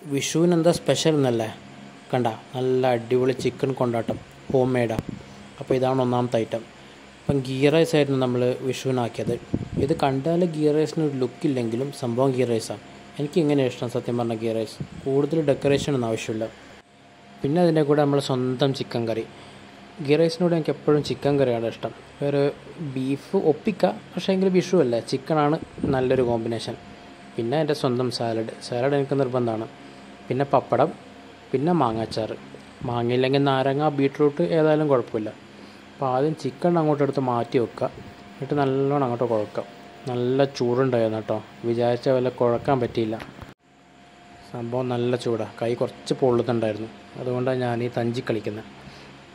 വിഷുവിന് എന്താ സ്പെഷ്യൽ എന്നല്ലേ കണ്ട നല്ല അടിപൊളി ചിക്കൻ കൊണ്ടാട്ടം ഹോം മെയ്ഡാണ്. അപ്പോൾ ഇതാണ് ഒന്നാമത്തെ ഐറ്റം. അപ്പം ഗീ റൈസ് ആയിരുന്നു നമ്മൾ വിഷുവിനാക്കിയത്. ഇത് കണ്ടാൽ ഗീ റൈസിനൊരു ലുക്കില്ലെങ്കിലും സംഭവം ഗീ റൈസാണ്. എനിക്ക് ഇങ്ങനെയാണ് ഇഷ്ടം സത്യം പറഞ്ഞ ഗീ റൈസ്. കൂടുതൽ ഡെക്കറേഷൻ ഒന്നും ആവശ്യമില്ല. പിന്നെ അതിൻ്റെ കൂടെ നമ്മൾ സ്വന്തം ചിക്കൻ കറി. ഗീ റൈസിനോട് എനിക്ക് എപ്പോഴും ചിക്കൻ കറിയാണ് ഇഷ്ടം. ഒരു ബീഫ് ഒപ്പിക്കാം, പക്ഷേ എങ്കിൽ വിഷു അല്ലേ, ചിക്കനാണ് നല്ലൊരു കോമ്പിനേഷൻ. പിന്നെ എൻ്റെ സ്വന്തം സാലഡ് എനിക്ക് നിർബന്ധമാണ്. പിന്നെ പപ്പടം, പിന്നെ മാങ്ങാച്ചാറ്. മാങ്ങയില്ലെങ്കിൽ നാരങ്ങ, ബീട്രൂട്ട് ഏതായാലും കുഴപ്പമില്ല. അപ്പോൾ ആദ്യം ചിക്കൻ അങ്ങോട്ട് എടുത്ത് മാറ്റി വെക്കുക, എന്നിട്ട് നല്ലോണം അങ്ങോട്ട് കുഴക്കാം. നല്ല ചൂടുണ്ടായിരുന്നു കേട്ടോ, വിചാരിച്ച പോലെ കുഴക്കാൻ പറ്റിയില്ല. സംഭവം നല്ല ചൂടാണ്, കൈ കുറച്ച് പൊള്ളുന്നുണ്ടായിരുന്നു. അതുകൊണ്ടാണ് ഞാൻ ഈ തഞ്ചി കളിക്കുന്നത്.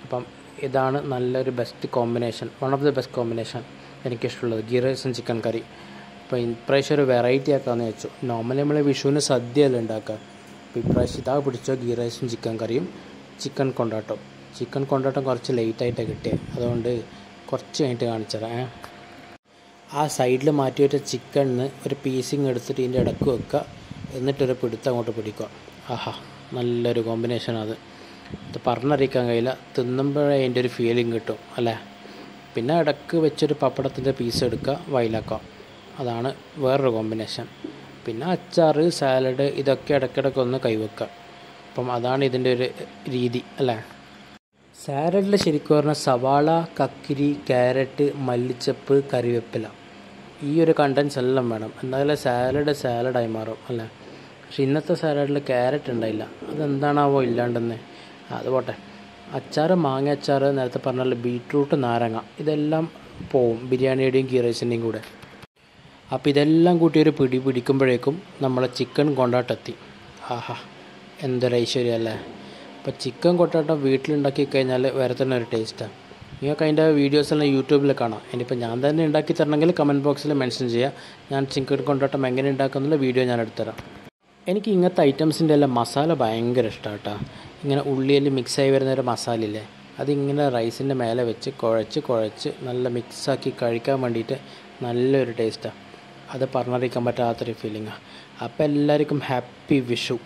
അപ്പം ഇതാണ് നല്ലൊരു best combination, one of the best combination എനിക്കിഷ്ടമുള്ളത്, ഗീ റൈസും ചിക്കൻ കറി. അപ്പോൾ ഇപ്രാവശ്യം ഒരു വെറൈറ്റി ആക്കാമെന്ന് വെച്ചു. നോർമലി നമ്മൾ വിഷുവിന് സദ്യയല്ല ഉണ്ടാക്കുക. അപ്പോൾ ഇപ്രാവശ്യം ഇതാ പിടിച്ചോ, ഗീ റൈസും ചിക്കൻ കറിയും ചിക്കൻ കൊണ്ടാട്ടം കുറച്ച് ലേറ്റായിട്ടാണ് കിട്ടിയത്. അതുകൊണ്ട് കുറച്ച് കഴിഞ്ഞിട്ട് കാണിച്ചുതരാം. ആ സൈഡിൽ മാറ്റി വെച്ച ചിക്കണിന് ഒരു പീസിങ് എടുത്തിട്ട് ഇതിൻ്റെ ഇടക്ക് വെക്കുക, എന്നിട്ടൊരു പിടുത്തം അങ്ങോട്ട് പിടിക്കുക. ആഹാ, നല്ലൊരു കോമ്പിനേഷനാണ് അത്. ഇത് പറഞ്ഞറിയിക്കാൻ കഴിയില്ല, തിന്നുമ്പോഴേ അതിൻ്റെ ഒരു ഫീലിംഗ് കിട്ടും അല്ലേ. പിന്നെ ഇടക്ക് വെച്ചൊരു പപ്പടത്തിൻ്റെ പീസ് എടുക്കുക, വയലാക്കുക. അതാണ് വേറൊരു കോമ്പിനേഷൻ. പിന്നെ അച്ചാറ്, സാലഡ് ഇതൊക്കെ ഇടയ്ക്കിടയ്ക്ക് ഒന്ന് കൈവെക്കുക. അപ്പം അതാണ് ഇതിൻ്റെ ഒരു രീതി അല്ലേ. സാലഡിൽ ശരിക്കും പറഞ്ഞാൽ സവാള, കക്കിരി, ക്യാരറ്റ്, മല്ലിച്ചപ്പ്, കറിവേപ്പില, ഈ ഒരു കണ്ടൻസ് എല്ലാം വേണം, എന്നാലേ സാലഡായി മാറും അല്ലേ. പക്ഷെ ഇന്നത്തെ സാലഡിൽ ക്യാരറ്റ് ഉണ്ടായില്ല, അതെന്താണാവോ ഇല്ലാണ്ടെന്ന്. അത് പോട്ടെ. അച്ചാറ്, മാങ്ങ അച്ചാറ്, നേരത്തെ പറഞ്ഞാൽ ബീട്രൂട്ട്, നാരങ്ങ, ഇതെല്ലാം പോവും ബിരിയാണിയുടെയും ഗീ റൈസിൻ്റെയും കൂടെ. അപ്പോൾ ഇതെല്ലാം കൂട്ടി ഒരു പിടിക്കുമ്പോഴേക്കും നമ്മളെ ചിക്കൻ കൊണ്ടാട്ടെത്തി. ആഹാ, എന്തൊരു ഐശ്വര്യം അല്ലേ. അപ്പോൾ ചിക്കൻ കൊണ്ടാട്ടം വീട്ടിലുണ്ടാക്കി കഴിഞ്ഞാൽ വേറെ തന്നെ ഒരു ടേസ്റ്റാണ്. നിങ്ങൾക്ക് അതിൻ്റെ വീഡിയോസെല്ലാം യൂട്യൂബിൽ കാണാം. ഇനിയിപ്പോൾ ഞാൻ തന്നെ ഉണ്ടാക്കി തരണമെങ്കിൽ കമൻറ്റ് ബോക്സിൽ മെൻഷൻ ചെയ്യുക. ഞാൻ ചിക്കൻ കൊണ്ടാട്ടം എങ്ങനെ ഉണ്ടാക്കുന്നുള്ള വീഡിയോ ഞാൻ എടുത്തുതരാം. എനിക്ക് ഇങ്ങനത്തെ ഐറ്റംസിൻ്റെ എല്ലാം മസാല ഭയങ്കര ഇഷ്ടമാണ് കേട്ടോ. ഇങ്ങനെ ഉള്ളിയിൽ മിക്സായി വരുന്നൊരു മസാലയില്ലേ, അതിങ്ങനെ റൈസിൻ്റെ മേലെ വെച്ച് കുഴച്ച് നല്ല മിക്സാക്കി കഴിക്കാൻ വേണ്ടിയിട്ട് നല്ലൊരു ടേസ്റ്റാണ്. അത് പറഞ്ഞറിയിക്കാൻ പറ്റാത്തൊരു ഫീലിംഗാണ്. അപ്പോൾ എല്ലാവർക്കും ഹാപ്പി വിഷു.